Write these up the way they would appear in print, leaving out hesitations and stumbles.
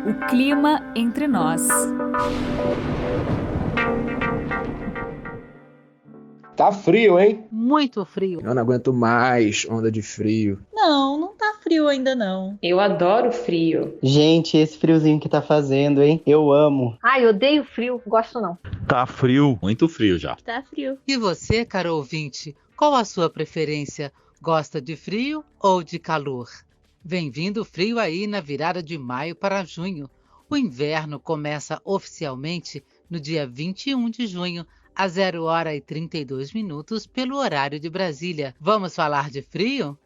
O clima entre nós. Tá frio, hein? Muito frio. Eu não aguento mais onda de frio. Não tá frio ainda não. Eu adoro frio. Gente, esse friozinho que tá fazendo, hein? Eu amo. Ai, odeio frio, gosto não. Tá frio, muito frio já. Tá frio. E você, caro ouvinte, qual a sua preferência? Gosta de frio ou de calor? Vem vindo frio aí na virada de maio para junho. O inverno começa oficialmente no dia 21 de junho, às 0h32 pelo horário de Brasília. Vamos falar de frio?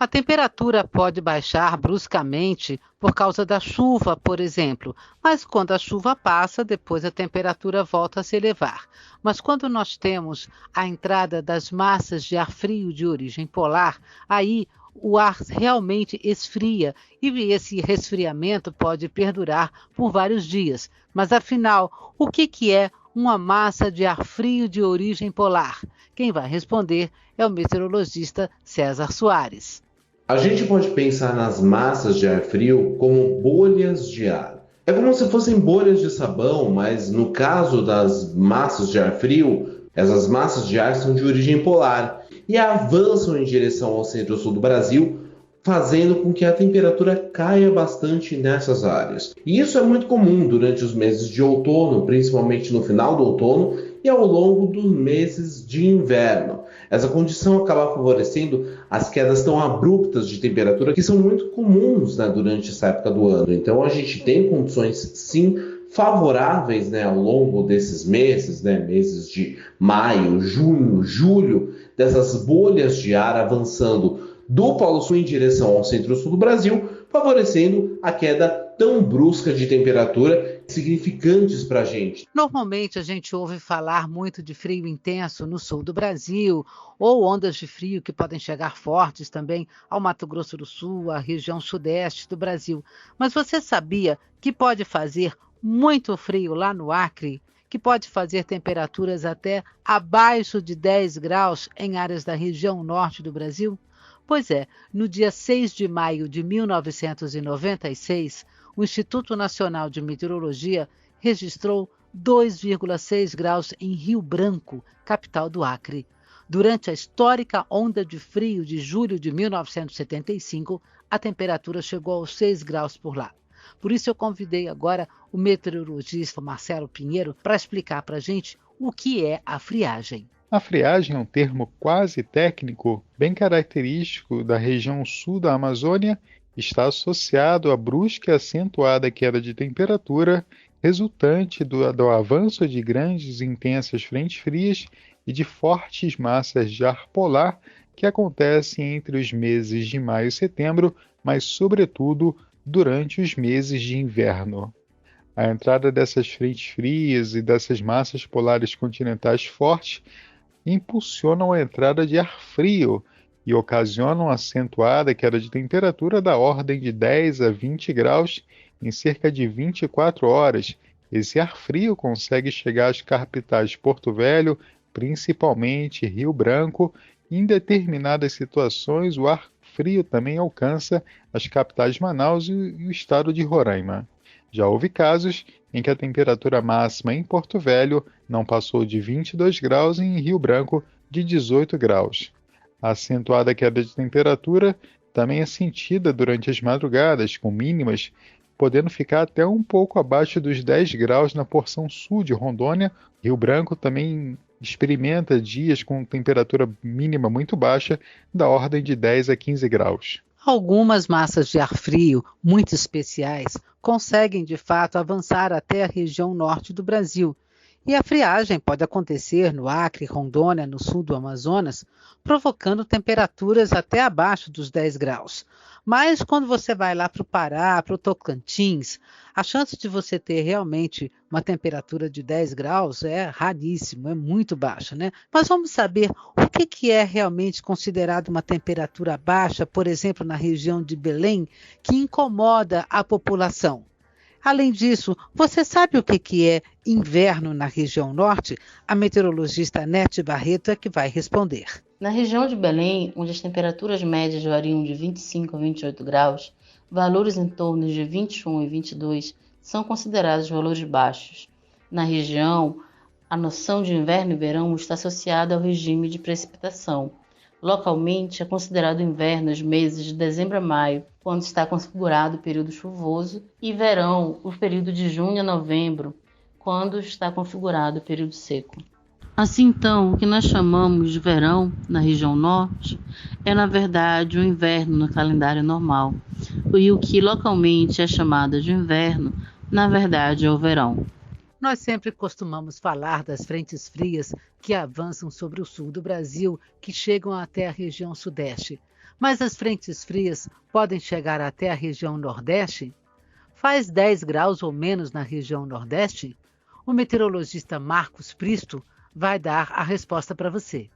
A temperatura pode baixar bruscamente por causa da chuva, por exemplo, mas quando a chuva passa, depois a temperatura volta a se elevar. Mas quando nós temos a entrada das massas de ar frio de origem polar, aí o ar realmente esfria e esse resfriamento pode perdurar por vários dias. Mas afinal, o que é uma massa de ar frio de origem polar? Quem vai responder é o meteorologista César Soares. A gente pode pensar nas massas de ar frio como bolhas de ar. É como se fossem bolhas de sabão, mas no caso das massas de ar frio, essas massas de ar são de origem polar e avançam em direção ao centro-sul do Brasil, fazendo com que a temperatura caia bastante nessas áreas. E isso é muito comum durante os meses de outono, principalmente no final do outono e ao longo dos meses de inverno. Essa condição acaba favorecendo as quedas tão abruptas de temperatura que são muito comuns, durante essa época do ano. Então a gente tem condições, sim, favoráveis, ao longo desses meses, meses de maio, junho, julho, dessas bolhas de ar avançando do Polo Sul em direção ao centro-sul do Brasil, favorecendo a queda tão brusca de temperatura significantes para a gente. Normalmente a gente ouve falar muito de frio intenso no sul do Brasil, ou ondas de frio que podem chegar fortes também ao Mato Grosso do Sul, à região sudeste do Brasil. Mas você sabia que pode fazer muito frio lá no Acre, que pode fazer temperaturas até abaixo de 10 graus em áreas da região norte do Brasil? Pois é, no dia 6 de maio de 1996, o Instituto Nacional de Meteorologia registrou 2,6 graus em Rio Branco, capital do Acre. Durante a histórica onda de frio de julho de 1975, a temperatura chegou aos 6 graus por lá. Por isso eu convidei agora o meteorologista Marcelo Pinheiro para explicar para a gente o que é a friagem. A friagem é um termo quase técnico, bem característico da região sul da Amazônia, está associado à brusca e acentuada queda de temperatura resultante do avanço de grandes e intensas frentes frias e de fortes massas de ar polar que acontecem entre os meses de maio e setembro, mas sobretudo durante os meses de inverno. A entrada dessas frentes frias e dessas massas polares continentais fortes impulsionam a entrada de ar frio e ocasionam acentuada queda de temperatura da ordem de 10 a 20 graus em cerca de 24 horas. Esse ar frio consegue chegar às capitais de Porto Velho, principalmente Rio Branco, e em determinadas situações o ar frio também alcança as capitais de Manaus e o estado de Roraima. Já houve casos em que a temperatura máxima em Porto Velho não passou de 22 graus e em Rio Branco de 18 graus. A acentuada queda de temperatura também é sentida durante as madrugadas, com mínimas podendo ficar até um pouco abaixo dos 10 graus na porção sul de Rondônia. Rio Branco também experimenta dias com temperatura mínima muito baixa, da ordem de 10 a 15 graus. Algumas massas de ar frio, muito especiais, conseguem de fato avançar até a região norte do Brasil. E a friagem pode acontecer no Acre, Rondônia, no sul do Amazonas, provocando temperaturas até abaixo dos 10 graus. Mas quando você vai lá para o Pará, para o Tocantins, a chance de você ter realmente uma temperatura de 10 graus é raríssimo, é muito baixa, né? Mas vamos saber o que é realmente considerado uma temperatura baixa, por exemplo, na região de Belém, que incomoda a população. Além disso, você sabe o que é inverno na região norte? A meteorologista Nete Barreto é que vai responder. Na região de Belém, onde as temperaturas médias variam de 25 a 28 graus, valores em torno de 21 e 22 são considerados valores baixos. Na região, a noção de inverno e verão está associada ao regime de precipitação. Localmente, é considerado inverno os meses de dezembro a maio, quando está configurado o período chuvoso, e verão o período de junho a novembro, quando está configurado o período seco. Assim, então, o que nós chamamos de verão na região norte é, na verdade, o inverno no calendário normal, e o que localmente é chamado de inverno, na verdade, é o verão. Nós sempre costumamos falar das frentes frias que avançam sobre o sul do Brasil, que chegam até a região sudeste. Mas as frentes frias podem chegar até a região nordeste? Faz 10 graus ou menos na região nordeste? O meteorologista Marcos Pristo vai dar a resposta para você.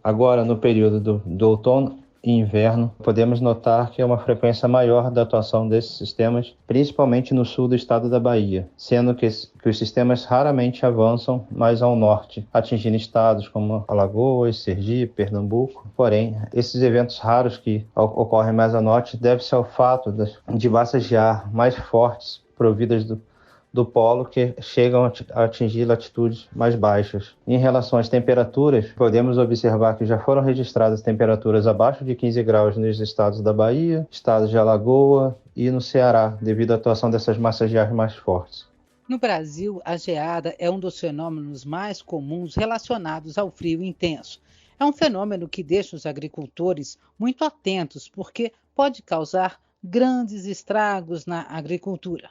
Agora, no período do outono e inverno, podemos notar que é uma frequência maior da atuação desses sistemas, principalmente no sul do estado da Bahia, sendo que os sistemas raramente avançam mais ao norte, atingindo estados como Alagoas, Sergipe, Pernambuco. Porém, esses eventos raros que ocorrem mais ao norte devem-se ao fato de massas de ar mais fortes providas do polo que chegam a atingir latitudes mais baixas. Em relação às temperaturas, podemos observar que já foram registradas temperaturas abaixo de 15 graus nos estados da Bahia, estados de Alagoas e no Ceará, devido à atuação dessas massas de ar mais fortes. No Brasil, a geada é um dos fenômenos mais comuns relacionados ao frio intenso. É um fenômeno que deixa os agricultores muito atentos, porque pode causar grandes estragos na agricultura.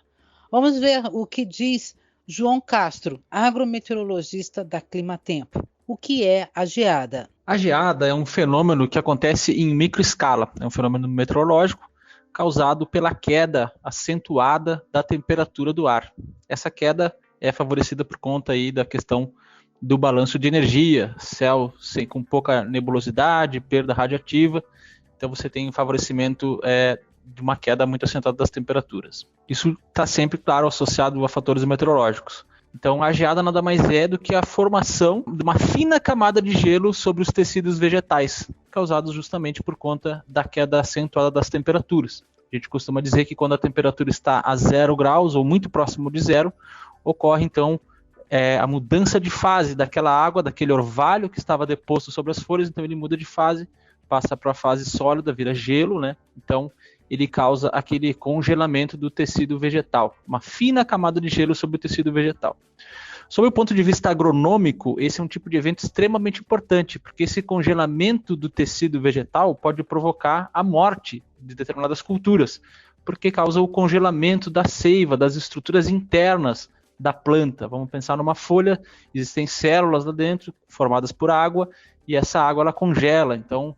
Vamos ver o que diz João Castro, agrometeorologista da Climatempo. O que é a geada? A geada é um fenômeno que acontece em microescala. É um fenômeno meteorológico causado pela queda acentuada da temperatura do ar. Essa queda é favorecida por conta aí da questão do balanço de energia, céu com pouca nebulosidade, perda radiativa. Então você tem um favorecimento de uma queda muito acentuada das temperaturas. Isso está sempre, claro, associado a fatores meteorológicos. Então, a geada nada mais é do que a formação de uma fina camada de gelo sobre os tecidos vegetais, causados justamente por conta da queda acentuada das temperaturas. A gente costuma dizer que quando a temperatura está a 0 graus ou muito próximo de zero, ocorre então a mudança de fase daquela água, daquele orvalho que estava deposto sobre as folhas, então ele muda de fase, passa para a fase sólida, vira gelo, né? Então, ele causa aquele congelamento do tecido vegetal, uma fina camada de gelo sobre o tecido vegetal. Sob o ponto de vista agronômico, esse é um tipo de evento extremamente importante, porque esse congelamento do tecido vegetal pode provocar a morte de determinadas culturas, porque causa o congelamento da seiva, das estruturas internas da planta. Vamos pensar numa folha, existem células lá dentro, formadas por água, e essa água ela congela, então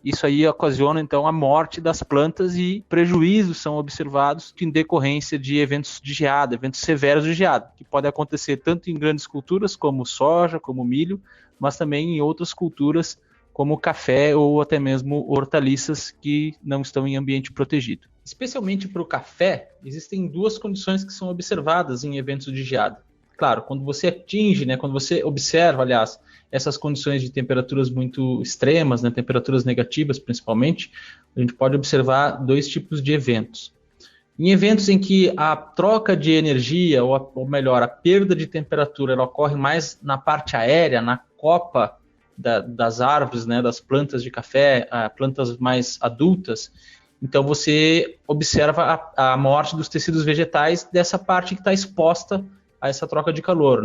isso aí ocasiona então a morte das plantas e prejuízos são observados em decorrência de eventos de geada, eventos severos de geada, que podem acontecer tanto em grandes culturas como soja, como milho, mas também em outras culturas como café ou até mesmo hortaliças que não estão em ambiente protegido. Especialmente para o café, existem duas condições que são observadas em eventos de geada. Claro, quando você atinge, quando você observa, aliás, essas condições de temperaturas muito extremas, temperaturas negativas principalmente, a gente pode observar dois tipos de eventos. Em eventos em que a troca de energia, ou melhor, a perda de temperatura, ela ocorre mais na parte aérea, na copa das árvores, das plantas de café, plantas mais adultas, então você observa a morte dos tecidos vegetais dessa parte que está exposta a essa troca de calor,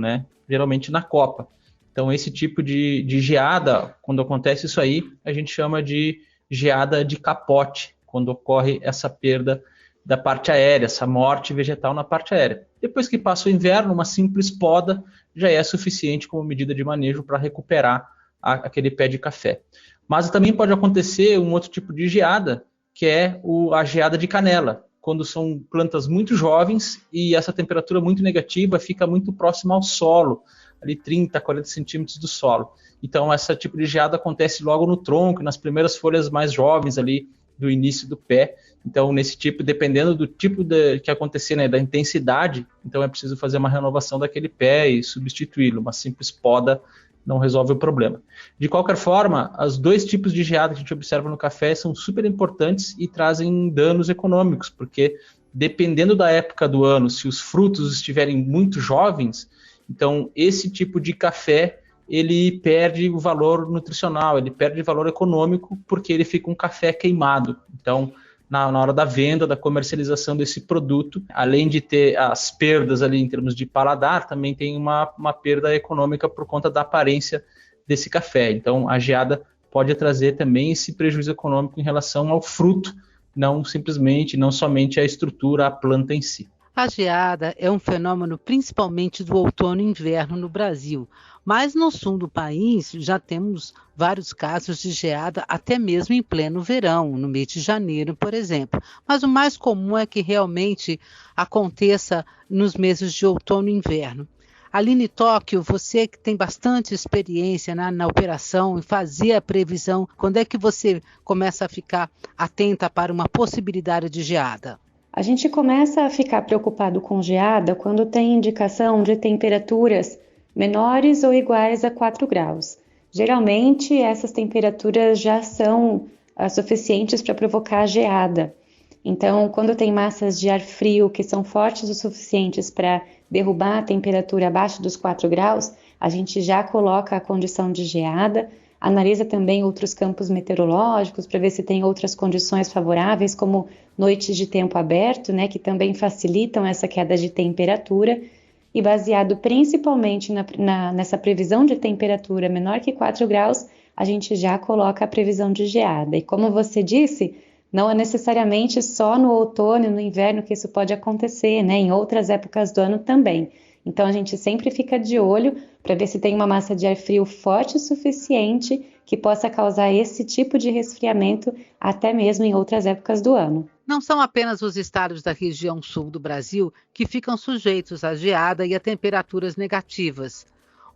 geralmente na copa. Então, esse tipo de geada, quando acontece isso aí, a gente chama de geada de capote, quando ocorre essa perda da parte aérea, essa morte vegetal na parte aérea. Depois que passa o inverno, uma simples poda já é suficiente como medida de manejo para recuperar aquele pé de café. Mas também pode acontecer um outro tipo de geada, que é a geada de canela, quando são plantas muito jovens e essa temperatura muito negativa fica muito próxima ao solo, ali 30, 40 centímetros do solo. Então, esse tipo de geada acontece logo no tronco, nas primeiras folhas mais jovens ali do início do pé. Então, nesse tipo, dependendo do tipo que acontecer, da intensidade, então é preciso fazer uma renovação daquele pé e substituí-lo. Uma simples poda não resolve o problema. De qualquer forma, os dois tipos de geada que a gente observa no café são super importantes e trazem danos econômicos, porque dependendo da época do ano, se os frutos estiverem muito jovens, então esse tipo de café ele perde o valor nutricional, ele perde o valor econômico, porque ele fica um café queimado. Então, na hora da venda, da comercialização desse produto, além de ter as perdas ali em termos de paladar, também tem uma perda econômica por conta da aparência desse café. Então, a geada pode trazer também esse prejuízo econômico em relação ao fruto, não somente a estrutura, a planta em si. A geada é um fenômeno principalmente do outono e inverno no Brasil, mas no sul do país já temos vários casos de geada até mesmo em pleno verão, no mês de janeiro, por exemplo. Mas o mais comum é que realmente aconteça nos meses de outono e inverno. Aline Tóquio, você que tem bastante experiência na operação e fazia a previsão, quando é que você começa a ficar atenta para uma possibilidade de geada? A gente começa a ficar preocupado com geada quando tem indicação de temperaturas menores ou iguais a 4 graus. Geralmente, essas temperaturas já são suficientes para provocar geada. Então, quando tem massas de ar frio que são fortes o suficientes para derrubar a temperatura abaixo dos 4 graus, a gente já coloca a condição de geada, analisa também outros campos meteorológicos para ver se tem outras condições favoráveis, como noites de tempo aberto, né, que também facilitam essa queda de temperatura, e baseado principalmente nessa previsão de temperatura menor que 4 graus, a gente já coloca a previsão de geada. E como você disse, não é necessariamente só no outono e no inverno que isso pode acontecer, né, em outras épocas do ano também. Então a gente sempre fica de olho para ver se tem uma massa de ar frio forte o suficiente que possa causar esse tipo de resfriamento até mesmo em outras épocas do ano. Não são apenas os estados da região sul do Brasil que ficam sujeitos à geada e a temperaturas negativas.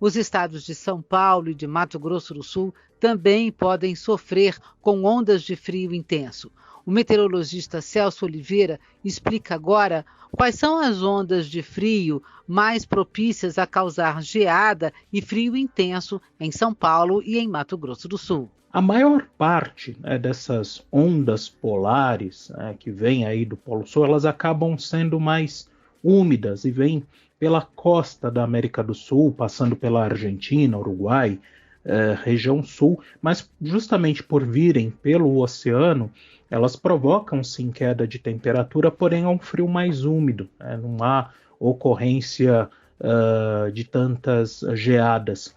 Os estados de São Paulo e de Mato Grosso do Sul também podem sofrer com ondas de frio intenso. O meteorologista Celso Oliveira explica agora quais são as ondas de frio mais propícias a causar geada e frio intenso em São Paulo e em Mato Grosso do Sul. A maior parte dessas ondas polares que vêm aí do Polo Sul, elas acabam sendo mais úmidas e vêm pela costa da América do Sul, passando pela Argentina, Uruguai, região sul, mas justamente por virem pelo oceano, elas provocam sim queda de temperatura, porém é um frio mais úmido, não há ocorrência de tantas geadas.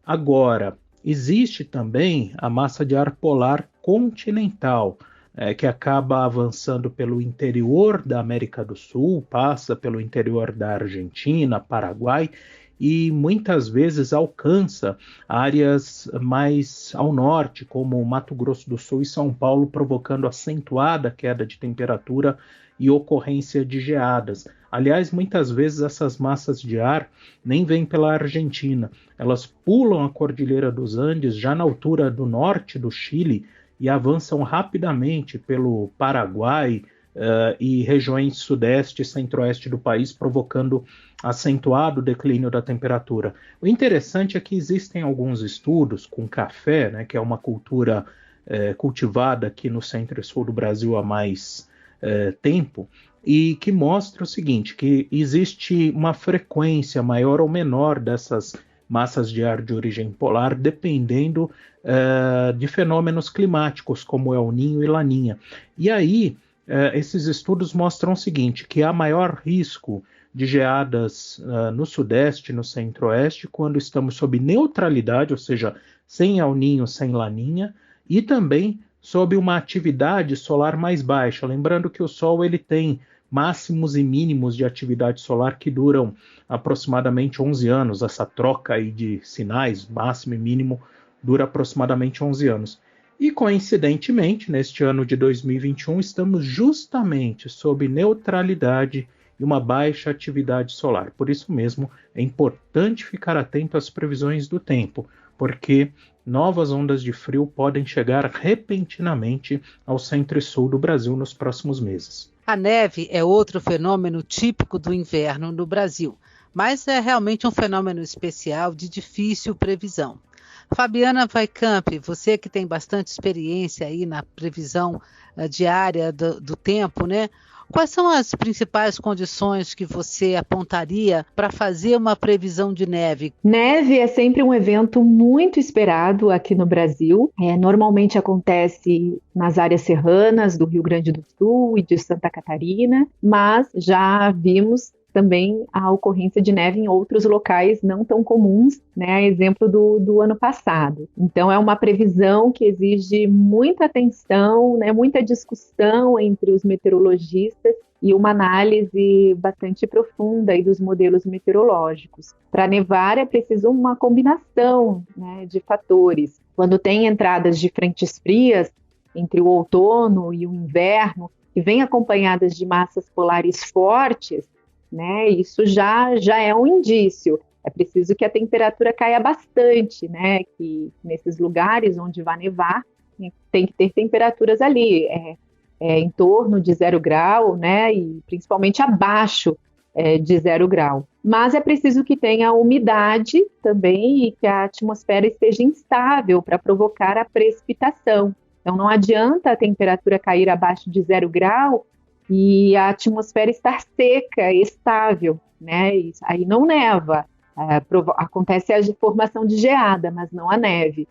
Agora, existe também a massa de ar polar continental, que acaba avançando pelo interior da América do Sul, passa pelo interior da Argentina, Paraguai, e muitas vezes alcança áreas mais ao norte, como Mato Grosso do Sul e São Paulo, provocando acentuada queda de temperatura e ocorrência de geadas. Aliás, muitas vezes essas massas de ar nem vêm pela Argentina, elas pulam a Cordilheira dos Andes, já na altura do norte do Chile, e avançam rapidamente pelo Paraguai e regiões sudeste e centro-oeste do país, provocando acentuado declínio da temperatura. O interessante é que existem alguns estudos com café, que é uma cultura cultivada aqui no centro e sul do Brasil há mais tempo, e que mostra o seguinte, que existe uma frequência maior ou menor dessas massas de ar de origem polar, dependendo de fenômenos climáticos, como El Niño e Laninha. E aí, esses estudos mostram o seguinte, que há maior risco de geadas no sudeste, no centro-oeste, quando estamos sob neutralidade, ou seja, sem El Niño, sem Laninha, e também sob uma atividade solar mais baixa. Lembrando que o Sol ele tem máximos e mínimos de atividade solar que duram aproximadamente 11 anos. Essa troca aí de sinais, máximo e mínimo, dura aproximadamente 11 anos. E, coincidentemente, neste ano de 2021, estamos justamente sob neutralidade e uma baixa atividade solar. Por isso mesmo, é importante ficar atento às previsões do tempo, porque novas ondas de frio podem chegar repentinamente ao centro e sul do Brasil nos próximos meses. A neve é outro fenômeno típico do inverno no Brasil, mas é realmente um fenômeno especial de difícil previsão. Fabiana Weickamp, você que tem bastante experiência aí na previsão diária do tempo, né? Quais são as principais condições que você apontaria para fazer uma previsão de neve? Neve é sempre um evento muito esperado aqui no Brasil. Normalmente acontece nas áreas serranas do Rio Grande do Sul e de Santa Catarina, mas já vimos também a ocorrência de neve em outros locais não tão comuns, né? Exemplo do ano passado. Então, é uma previsão que exige muita atenção, né? Muita discussão entre os meteorologistas e uma análise bastante profunda aí dos modelos meteorológicos. Para nevar é preciso uma combinação, né, de fatores. Quando tem entradas de frentes frias entre o outono e o inverno, que vêm acompanhadas de massas polares fortes, né, isso já é um indício. É preciso que a temperatura caia bastante, né, que nesses lugares onde vai nevar, tem que ter temperaturas ali, em torno de 0 grau, né, e principalmente abaixo de 0 grau. Mas é preciso que tenha umidade também e que a atmosfera esteja instável para provocar a precipitação. Então não adianta a temperatura cair abaixo de 0 grau e a atmosfera estar seca, estável, né? Isso aí não neva, acontece a formação de geada, mas não a neve.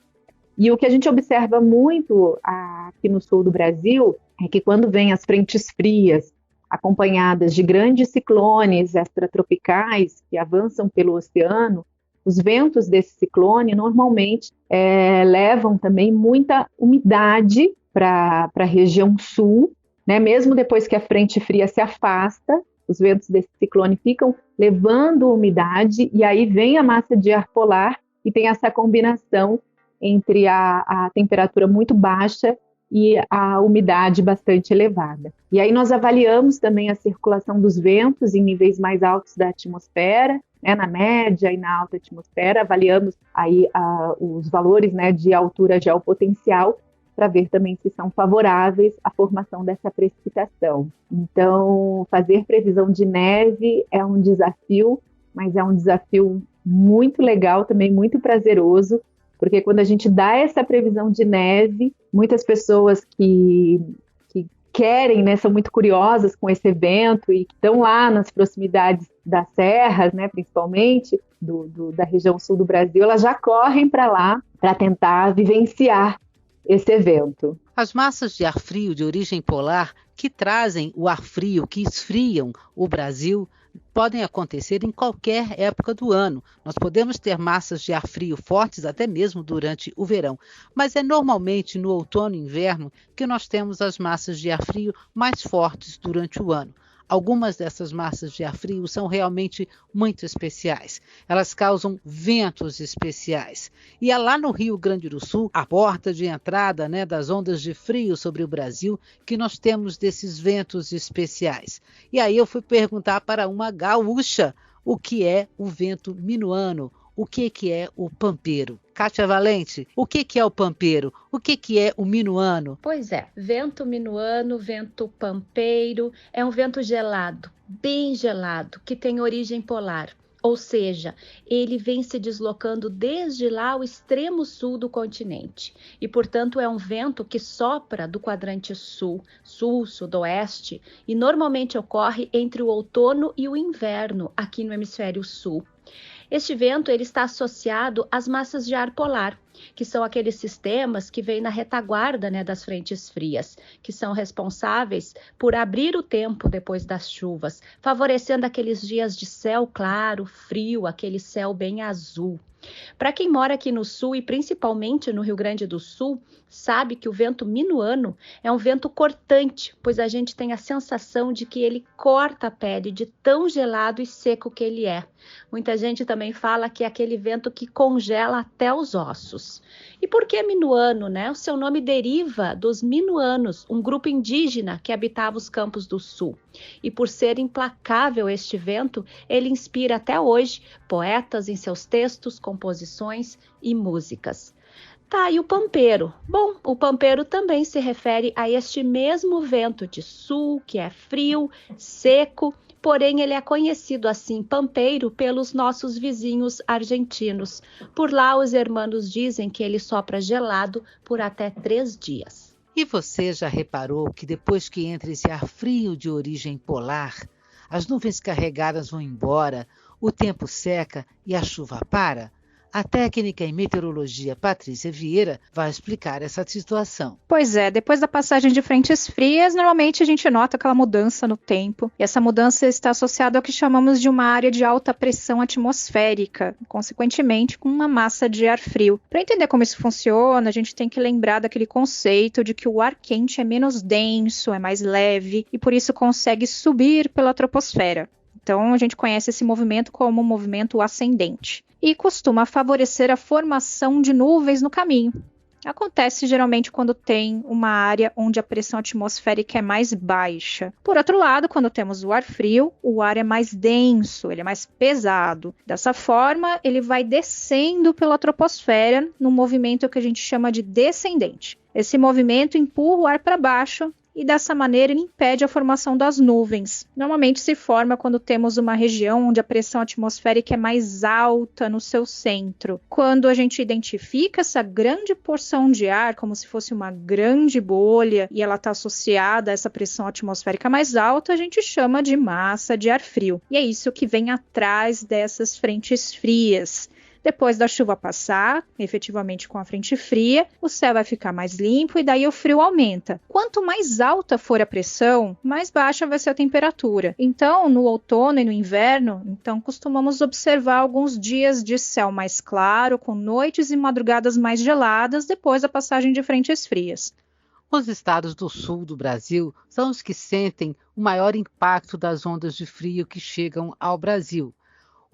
E o que a gente observa muito aqui no sul do Brasil é que quando vem as frentes frias, acompanhadas de grandes ciclones extratropicais que avançam pelo oceano, os ventos desse ciclone normalmente levam também muita umidade para a região sul, né? Mesmo depois que a frente fria se afasta, os ventos desse ciclone ficam levando umidade e aí vem a massa de ar polar e tem essa combinação entre a temperatura muito baixa e a umidade bastante elevada. E aí nós avaliamos também a circulação dos ventos em níveis mais altos da atmosfera, né, na média e na alta atmosfera, avaliamos aí os valores, né, de altura geopotencial para ver também se são favoráveis à formação dessa precipitação. Então, fazer previsão de neve é um desafio, mas é um desafio muito legal, também muito prazeroso, porque quando a gente dá essa previsão de neve, muitas pessoas que querem, né, são muito curiosas com esse evento e que estão lá nas proximidades das serras, né, principalmente da região sul do Brasil, elas já correm para lá para tentar vivenciar esse evento. As massas de ar frio de origem polar que trazem o ar frio, que esfriam o Brasil, podem acontecer em qualquer época do ano. Nós podemos ter massas de ar frio fortes até mesmo durante o verão, mas é normalmente no outono e inverno que nós temos as massas de ar frio mais fortes durante o ano. Algumas dessas massas de ar frio são realmente muito especiais. Elas causam ventos especiais. E é lá no Rio Grande do Sul, a porta de entrada, né, das ondas de frio sobre o Brasil, que nós temos desses ventos especiais. E aí eu fui perguntar para uma gaúcha o que é o vento minuano, o que é o pampeiro. Kátia Valente, o que é o pampeiro? O que é o minuano? Pois é, vento minuano, vento pampeiro, é um vento gelado, bem gelado, que tem origem polar. Ou seja, ele vem se deslocando desde lá ao extremo sul do continente. E, portanto, é um vento que sopra do quadrante sul, sudoeste, e normalmente ocorre entre o outono e o inverno aqui no hemisfério sul. Este vento ele está associado às massas de ar polar, que são aqueles sistemas que vêm na retaguarda, né, das frentes frias, que são responsáveis por abrir o tempo depois das chuvas, favorecendo aqueles dias de céu claro, frio, aquele céu bem azul. Para quem mora aqui no sul e principalmente no Rio Grande do Sul, sabe que o vento minuano é um vento cortante, pois a gente tem a sensação de que ele corta a pele de tão gelado e seco que ele é. Muita gente também fala que é aquele vento que congela até os ossos. E por que minuano, né? O seu nome deriva dos minuanos, um grupo indígena que habitava os campos do sul. E por ser implacável este vento, ele inspira até hoje poetas em seus textos, composições e músicas. Tá, e o pampeiro? Bom, o pampeiro também se refere a este mesmo vento de sul, que é frio, seco, porém ele é conhecido assim, pampeiro, pelos nossos vizinhos argentinos. Por lá, os hermanos dizem que ele sopra gelado por até 3 dias. E você já reparou que depois que entra esse ar frio de origem polar, as nuvens carregadas vão embora, o tempo seca e a chuva para? A técnica em meteorologia Patrícia Vieira vai explicar essa situação. Pois é, depois da passagem de frentes frias, normalmente a gente nota aquela mudança no tempo. E essa mudança está associada ao que chamamos de uma área de alta pressão atmosférica, consequentemente com uma massa de ar frio. Para entender como isso funciona, a gente tem que lembrar daquele conceito de que o ar quente é menos denso, é mais leve e por isso consegue subir pela troposfera. Então a gente conhece esse movimento como um movimento ascendente e costuma favorecer a formação de nuvens no caminho. Acontece geralmente quando tem uma área onde a pressão atmosférica é mais baixa. Por outro lado, quando temos o ar frio, o ar é mais denso, ele é mais pesado. Dessa forma, ele vai descendo pela troposfera num movimento que a gente chama de descendente. Esse movimento empurra o ar para baixo e dessa maneira ele impede a formação das nuvens. Normalmente se forma quando temos uma região onde a pressão atmosférica é mais alta no seu centro. Quando a gente identifica essa grande porção de ar como se fosse uma grande bolha e ela está associada a essa pressão atmosférica mais alta, a gente chama de massa de ar frio. E é isso que vem atrás dessas frentes frias. Depois da chuva passar, efetivamente com a frente fria, o céu vai ficar mais limpo e daí o frio aumenta. Quanto mais alta for a pressão, mais baixa vai ser a temperatura. Então, no outono e no inverno, costumamos observar alguns dias de céu mais claro, com noites e madrugadas mais geladas depois da passagem de frentes frias. Os estados do sul do Brasil são os que sentem o maior impacto das ondas de frio que chegam ao Brasil.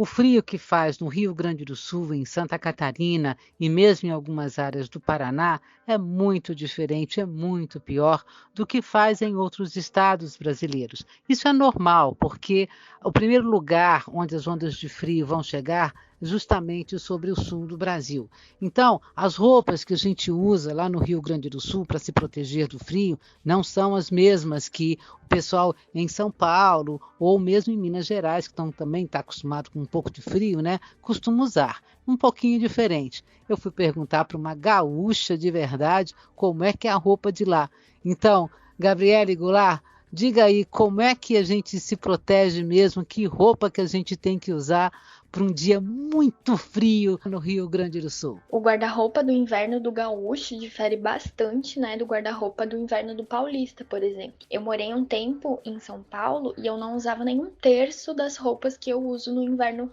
O frio que faz no Rio Grande do Sul, em Santa Catarina e mesmo em algumas áreas do Paraná é muito diferente, é muito pior do que faz em outros estados brasileiros. Isso é normal, porque o primeiro lugar onde as ondas de frio vão chegar é justamente sobre o sul do Brasil. Então, as roupas que a gente usa lá no Rio Grande do Sul para se proteger do frio não são as mesmas que o pessoal em São Paulo ou mesmo em Minas Gerais, que também está acostumado com um pouco de frio, né, costuma usar. Um pouquinho diferente. Eu fui perguntar para uma gaúcha de verdade como é que é a roupa de lá. Então, Gabriele Goulart, diga aí como é que a gente se protege mesmo, que roupa que a gente tem que usar para um dia muito frio no Rio Grande do Sul. O guarda-roupa do inverno do gaúcho difere bastante, né, do guarda-roupa do inverno do paulista, por exemplo. Eu morei um tempo em São Paulo e eu não usava nem 1/3 das roupas que eu uso no inverno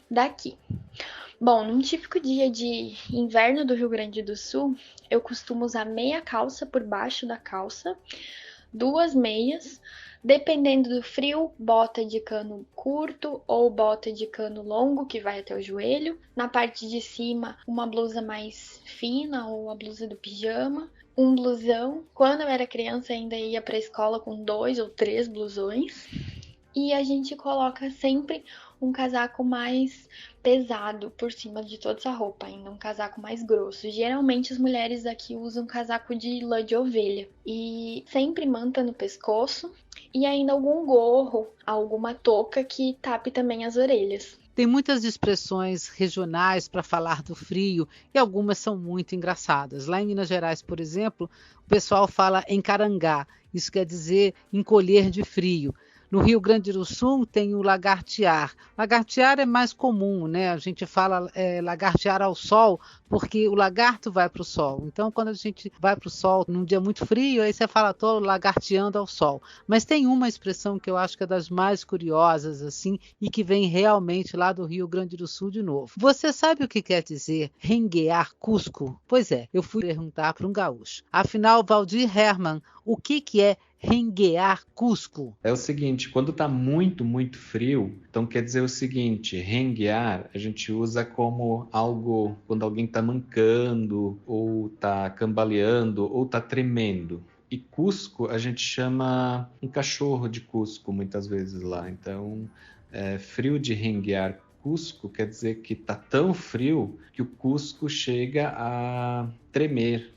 daqui. Bom, num típico dia de inverno do Rio Grande do Sul, eu costumo usar meia calça por baixo da calça, 2 meias, dependendo do frio, bota de cano curto ou bota de cano longo, que vai até o joelho. Na parte de cima, uma blusa mais fina ou a blusa do pijama, um blusão. Quando eu era criança, ainda ia para a escola com 2 ou 3 blusões. E a gente coloca sempre um casaco mais pesado por cima de toda essa roupa, ainda um casaco mais grosso. Geralmente as mulheres aqui usam casaco de lã de ovelha e sempre manta no pescoço e ainda algum gorro, alguma touca que tape também as orelhas. Tem muitas expressões regionais para falar do frio e algumas são muito engraçadas. Lá em Minas Gerais, por exemplo, o pessoal fala encarangá, isso quer dizer encolher de frio. No Rio Grande do Sul tem o lagartear. Lagartear é mais comum, né? A gente fala lagartear ao sol, porque o lagarto vai para o sol. Então, quando a gente vai para o sol num dia muito frio, aí você fala, tô lagarteando ao sol. Mas tem uma expressão que eu acho que é das mais curiosas, assim, e que vem realmente lá do Rio Grande do Sul de novo. Você sabe o que quer dizer renguear Cusco? Pois é, eu fui perguntar para um gaúcho. Afinal, Valdir Hermann, o que é renguear Cusco? É o seguinte, quando está muito, muito frio, então quer dizer o seguinte, renguear a gente usa como algo, quando alguém está mancando, ou está cambaleando, ou está tremendo. E Cusco a gente chama um cachorro de Cusco muitas vezes lá. Então, frio de renguear Cusco quer dizer que está tão frio que o Cusco chega a tremer.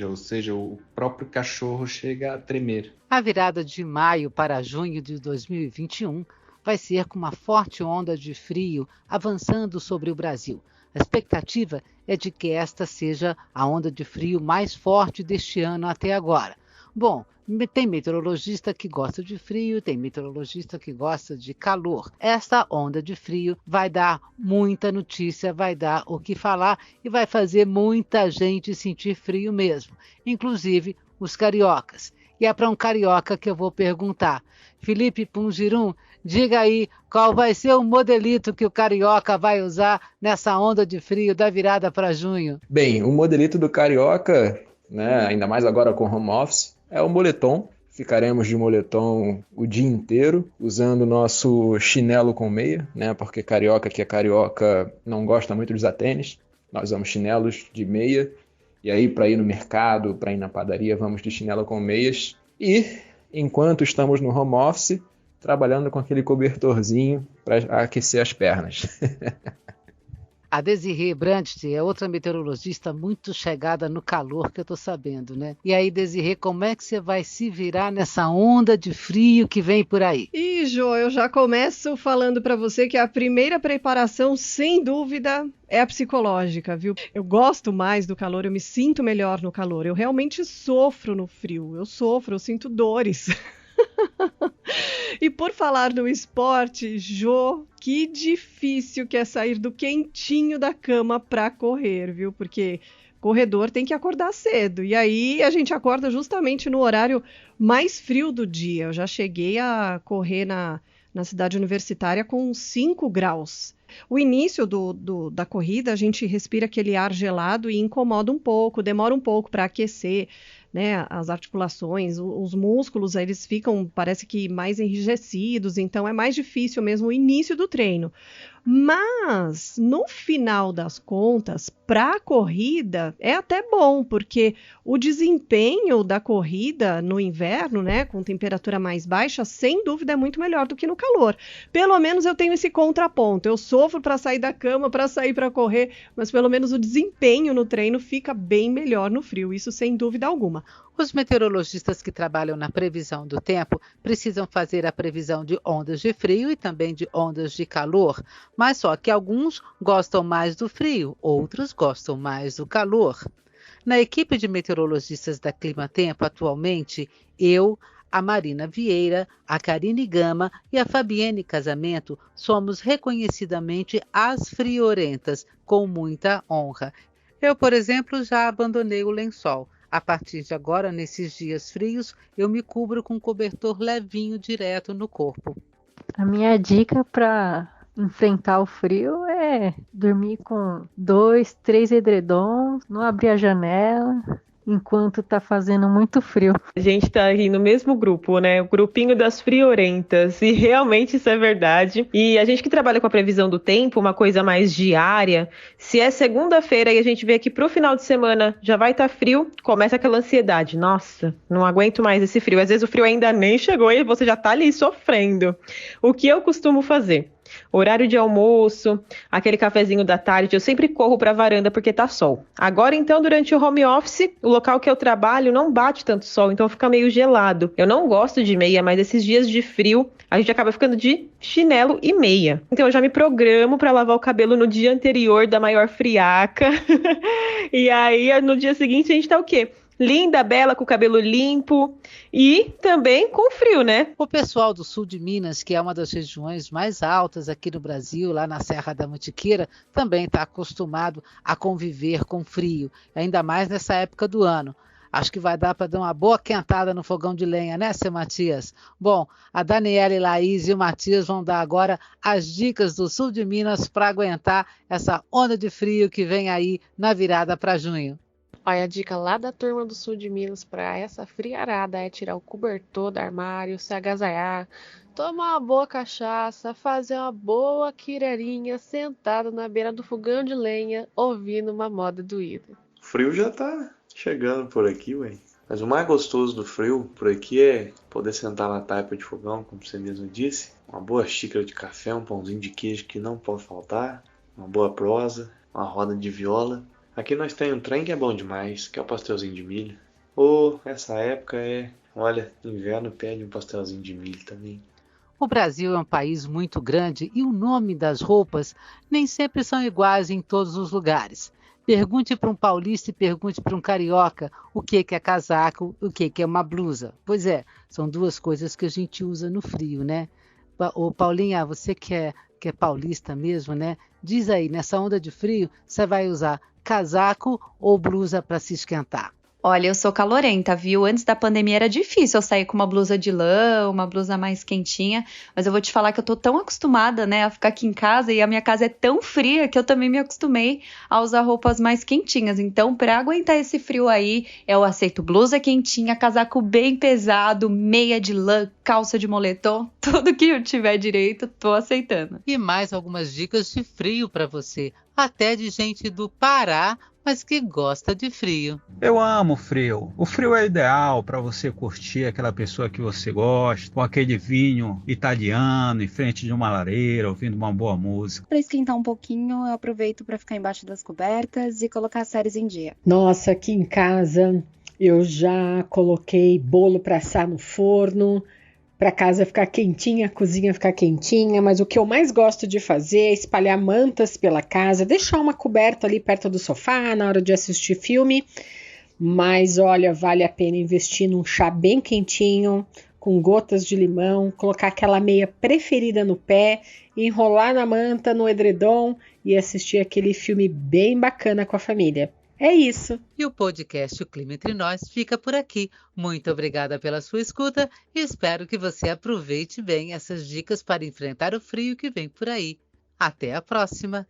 Ou seja, o próprio cachorro chega a tremer. A virada de maio para junho de 2021 vai ser com uma forte onda de frio avançando sobre o Brasil. A expectativa é de que esta seja a onda de frio mais forte deste ano até agora. Bom, tem meteorologista que gosta de frio, tem meteorologista que gosta de calor. Esta onda de frio vai dar muita notícia, vai dar o que falar e vai fazer muita gente sentir frio mesmo, inclusive os cariocas. E é para um carioca que eu vou perguntar. Felipe Pungirum, diga aí qual vai ser o modelito que o carioca vai usar nessa onda de frio da virada para junho. Bem, o modelito do carioca, né, ainda mais agora com home office, é o moletom. Ficaremos de moletom o dia inteiro, usando o nosso chinelo com meia, né? Porque carioca que é carioca não gosta muito de usar tênis. Nós usamos chinelos de meia. E aí, para ir no mercado, para ir na padaria, vamos de chinelo com meias. E, enquanto estamos no home office, trabalhando com aquele cobertorzinho para aquecer as pernas. A Desirê Brandt é outra meteorologista muito chegada no calor que eu estou sabendo, né? E aí, Desirê, como é que você vai se virar nessa onda de frio que vem por aí? Jô, eu já começo falando para você que a primeira preparação, sem dúvida, é a psicológica, viu? Eu gosto mais do calor, eu me sinto melhor no calor. Eu realmente sofro no frio, eu sinto dores. E por falar no esporte, Jô, que difícil que é sair do quentinho da cama para correr, viu? Porque corredor tem que acordar cedo. E aí a gente acorda justamente no horário mais frio do dia. Eu já cheguei a correr na cidade universitária com 5 graus. O início da corrida, a gente respira aquele ar gelado e incomoda um pouco, demora um pouco para aquecer, né, as articulações, os músculos, eles ficam, parece que mais enrijecidos, então é mais difícil mesmo o início do treino. Mas, no final das contas, para a corrida, é até bom, porque o desempenho da corrida no inverno, né, com temperatura mais baixa, sem dúvida é muito melhor do que no calor. Pelo menos eu tenho esse contraponto. Eu sofro para sair da cama, para sair para correr, mas pelo menos o desempenho no treino fica bem melhor no frio, isso sem dúvida alguma. Os meteorologistas que trabalham na previsão do tempo precisam fazer a previsão de ondas de frio e também de ondas de calor, mas só que alguns gostam mais do frio, outros gostam mais do calor. Na equipe de meteorologistas da Clima Tempo, atualmente, eu, a Marina Vieira, a Karine Gama e a Fabienne Casamento somos reconhecidamente as friorentas, com muita honra. Eu, por exemplo, já abandonei o lençol. A partir de agora, nesses dias frios, eu me cubro com um cobertor levinho direto no corpo. A minha dica para enfrentar o frio é dormir com 2, 3 edredons, não abrir a janela enquanto tá fazendo muito frio. A gente tá aí no mesmo grupo, né? O grupinho das friorentas. E realmente isso é verdade. E a gente que trabalha com a previsão do tempo, uma coisa mais diária, se é segunda-feira e a gente vê que pro final de semana já vai estar frio, começa aquela ansiedade. Nossa, não aguento mais esse frio. Às vezes o frio ainda nem chegou e você já tá ali sofrendo. O que eu costumo fazer? Horário de almoço, aquele cafezinho da tarde, eu sempre corro para a varanda porque tá sol. Agora então, durante o home office, o local que eu trabalho não bate tanto sol, então fica meio gelado. Eu não gosto de meia, mas esses dias de frio, a gente acaba ficando de chinelo e meia. Então eu já me programo para lavar o cabelo no dia anterior da maior friaca. E aí, no dia seguinte, a gente tá o quê? Linda, bela, com o cabelo limpo e também com frio, né? O pessoal do sul de Minas, que é uma das regiões mais altas aqui no Brasil, lá na Serra da Mantiqueira, também está acostumado a conviver com frio, ainda mais nessa época do ano. Acho que vai dar para dar uma boa quentada no fogão de lenha, né, seu Matias? Bom, a Daniela, Laís e o Matias vão dar agora as dicas do sul de Minas para aguentar essa onda de frio que vem aí na virada para junho. Olha, a dica lá da turma do sul de Minas para essa friarada é tirar o cobertor do armário, se agasalhar, tomar uma boa cachaça, fazer uma boa quireirinha sentado na beira do fogão de lenha, ouvindo uma moda doída. O frio já tá chegando por aqui, ué. Mas o mais gostoso do frio por aqui é poder sentar na taipa de fogão, como você mesmo disse, uma boa xícara de café, um pãozinho de queijo que não pode faltar, uma boa prosa, uma roda de viola. Aqui nós temos um trem que é bom demais, que é o pastelzinho de milho. Essa época olha, inverno pede um pastelzinho de milho também. O Brasil é um país muito grande e o nome das roupas nem sempre são iguais em todos os lugares. Pergunte para um paulista e pergunte para um carioca o que é casaco, o que é uma blusa. Pois é, são duas coisas que a gente usa no frio, né? Ô Paulinha, você que é paulista mesmo, né? Diz aí, nessa onda de frio, você vai usar casaco ou blusa para se esquentar? Olha, eu sou calorenta, viu? Antes da pandemia era difícil eu sair com uma blusa de lã, uma blusa mais quentinha, mas eu vou te falar que eu tô tão acostumada, né, a ficar aqui em casa, e a minha casa é tão fria que eu também me acostumei a usar roupas mais quentinhas. Então, para aguentar esse frio aí, eu aceito blusa quentinha, casaco bem pesado, meia de lã, calça de moletom, tudo que eu tiver direito, tô aceitando. E mais algumas dicas de frio para você, até de gente do Pará, mas que gosta de frio. Eu amo frio. O frio é ideal para você curtir aquela pessoa que você gosta, com aquele vinho italiano em frente de uma lareira, ouvindo uma boa música. Para esquentar um pouquinho, eu aproveito para ficar embaixo das cobertas e colocar séries em dia. Nossa, aqui em casa eu já coloquei bolo para assar no forno, para casa ficar quentinha, a cozinha ficar quentinha, mas o que eu mais gosto de fazer é espalhar mantas pela casa, deixar uma coberta ali perto do sofá na hora de assistir filme, mas olha, vale a pena investir num chá bem quentinho, com gotas de limão, colocar aquela meia preferida no pé, enrolar na manta, no edredom e assistir aquele filme bem bacana com a família. É isso. E o podcast O Clima Entre Nós fica por aqui. Muito obrigada pela sua escuta e espero que você aproveite bem essas dicas para enfrentar o frio que vem por aí. Até a próxima!